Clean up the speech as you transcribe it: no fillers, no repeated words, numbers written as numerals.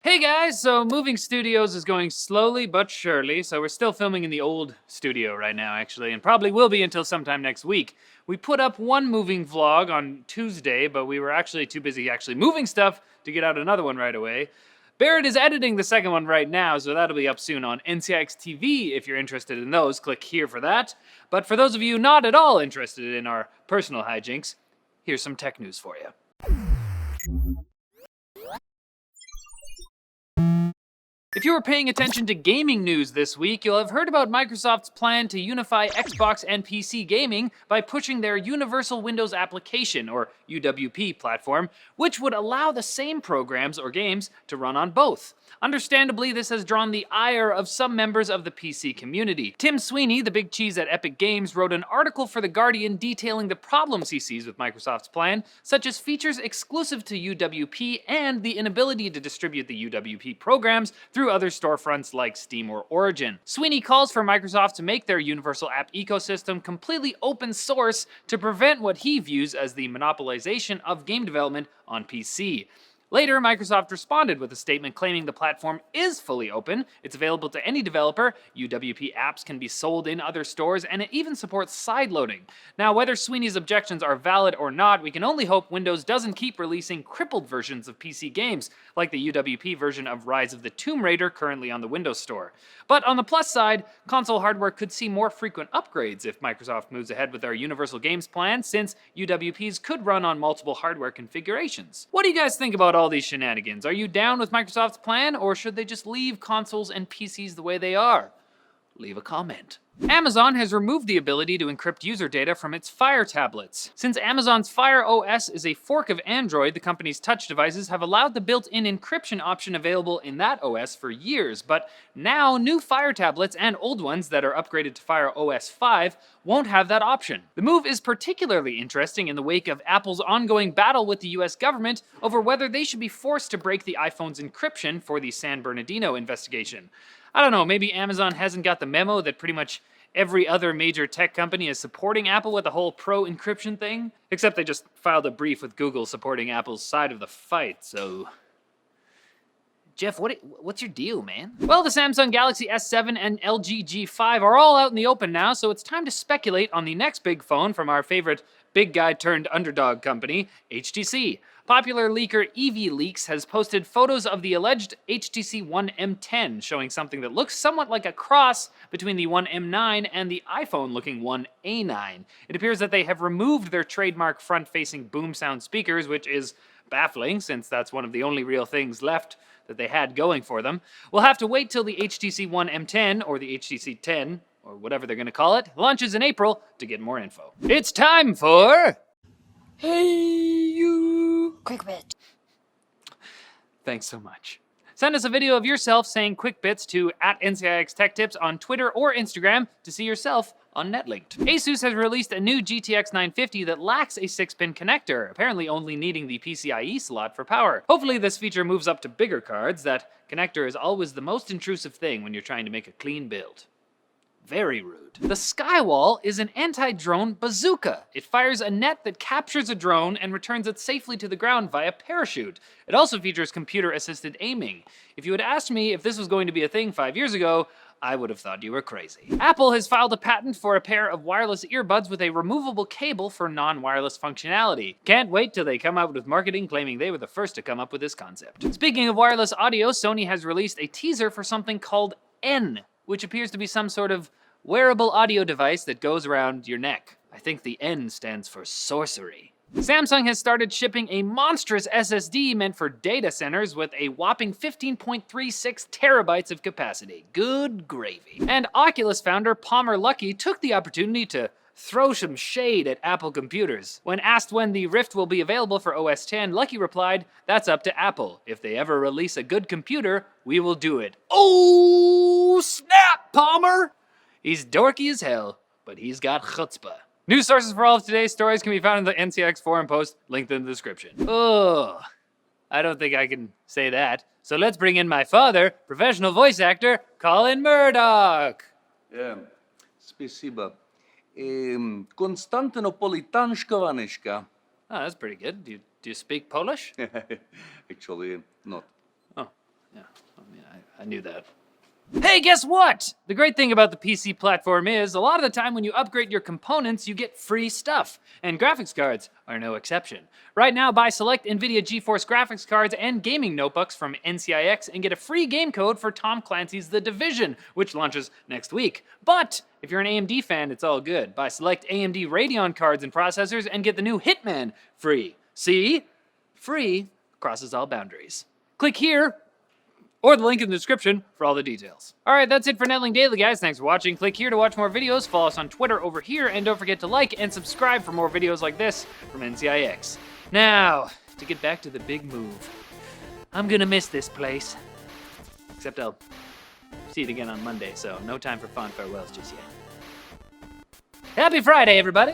Hey guys, so moving studios is going slowly but surely, so we're still filming in the old studio right now actually, and probably will be until sometime next week. We put up one moving vlog on Tuesday, but we were actually too busy actually moving stuff to get out another one right away. Barret is editing the second one right now, so that'll be up soon on NCIX TV. If you're interested in those, click here for that. But for those of you not at all interested in our personal hijinks, here's some tech news for you. If you were paying attention to gaming news this week, you'll have heard about Microsoft's plan to unify Xbox and PC gaming by pushing their Universal Windows Application, or UWP, platform, which would allow the same programs or games to run on both. Understandably, this has drawn the ire of some members of the PC community. Tim Sweeney, the big cheese at Epic Games, wrote an article for The Guardian detailing the problems he sees with Microsoft's plan, such as features exclusive to UWP and the inability to distribute the UWP programs through other storefronts like Steam or Origin. Sweeney calls for Microsoft to make their universal app ecosystem completely open source to prevent what he views as the monopolization of game development on PC. Later, Microsoft responded with a statement claiming the platform is fully open, it's available to any developer, UWP apps can be sold in other stores, and it even supports sideloading. Now, whether Sweeney's objections are valid or not, we can only hope Windows doesn't keep releasing crippled versions of PC games, like the UWP version of Rise of the Tomb Raider currently on the Windows Store. But on the plus side, console hardware could see more frequent upgrades if Microsoft moves ahead with their Universal Games plan, since UWPs could run on multiple hardware configurations. What do you guys think about all these shenanigans? Are you down with Microsoft's plan, or should they just leave consoles and PCs the way they are? Leave a comment. Amazon has removed the ability to encrypt user data from its Fire tablets. Since Amazon's Fire OS is a fork of Android, the company's touch devices have allowed the built-in encryption option available in that OS for years, but now new Fire tablets and old ones that are upgraded to Fire OS 5 won't have that option. The move is particularly interesting in the wake of Apple's ongoing battle with the US government over whether they should be forced to break the iPhone's encryption for the San Bernardino investigation. I don't know, maybe Amazon hasn't got the memo that pretty much every other major tech company is supporting Apple with the whole pro-encryption thing? Except they just filed a brief with Google supporting Apple's side of the fight, so... Jeff, what's your deal, man? Well, the Samsung Galaxy S7 and LG G5 are all out in the open now, so it's time to speculate on the next big phone from our favorite big guy turned underdog company, HTC. Popular leaker EV has posted photos of the alleged HTC One M10, showing something that looks somewhat like a cross between the One M9 and the iPhone-looking One A9. It appears that they have removed their trademark front-facing boom sound speakers, which is baffling, since that's one of the only real things left that they had going for them. We'll have to wait till the HTC One M10, or the HTC 10, or whatever they're gonna call it, launches in April to get more info. It's time for... Hey, you! Quick bit. Thanks so much. Send us a video of yourself saying quick bits to @NCIX Tech Tips on Twitter or Instagram to see yourself on NetLinked. Asus has released a new GTX 950 that lacks a 6-pin connector, apparently only needing the PCIe slot for power. Hopefully this feature moves up to bigger cards. That connector is always the most intrusive thing when you're trying to make a clean build. Very rude. The Skywall is an anti-drone bazooka. It fires a net that captures a drone and returns it safely to the ground via parachute. It also features computer-assisted aiming. If you had asked me if this was going to be a thing 5 years ago, I would have thought you were crazy. Apple has filed a patent for a pair of wireless earbuds with a removable cable for non-wireless functionality. Can't wait till they come out with marketing claiming they were the first to come up with this concept. Speaking of wireless audio, Sony has released a teaser for something called N, which appears to be some sort of wearable audio device that goes around your neck. I think the N stands for sorcery. Samsung has started shipping a monstrous SSD meant for data centers with a whopping 15.36 terabytes of capacity. Good gravy. And Oculus founder Palmer Luckey took the opportunity to throw some shade at Apple computers. When asked when the Rift will be available for OS X, Luckey replied, "That's up to Apple. If they ever release a good computer, we will do it." Oh, snap, Palmer! He's dorky as hell, but he's got chutzpah. News sources for all of today's stories can be found in the NCX forum post, linked in the description. Oh, I don't think I can say that. So let's bring in my father, professional voice actor, Colin Murdock. Спасибо. Konstantinopolitanska vaneška. Oh, that's pretty good. Do you speak Polish? Actually, not. Oh, Yeah, I mean, I knew that. Hey, guess what? The great thing about the PC platform is, a lot of the time when you upgrade your components, you get free stuff, and graphics cards are no exception. Right now, buy select NVIDIA GeForce graphics cards and gaming notebooks from NCIX and get a free game code for Tom Clancy's The Division, which launches next week. But if you're an AMD fan, it's all good. Buy select AMD Radeon cards and processors and get the new Hitman free. See? Free crosses all boundaries. Click here or the link in the description for all the details. All right, that's it for Netling Daily, guys. Thanks for watching. Click here to watch more videos. Follow us on Twitter over here, and don't forget to like and subscribe for more videos like this from NCIX. Now, to get back to the big move. I'm gonna miss this place. Except I'll see it again on Monday, so no time for fond farewells just yet. Happy Friday, everybody!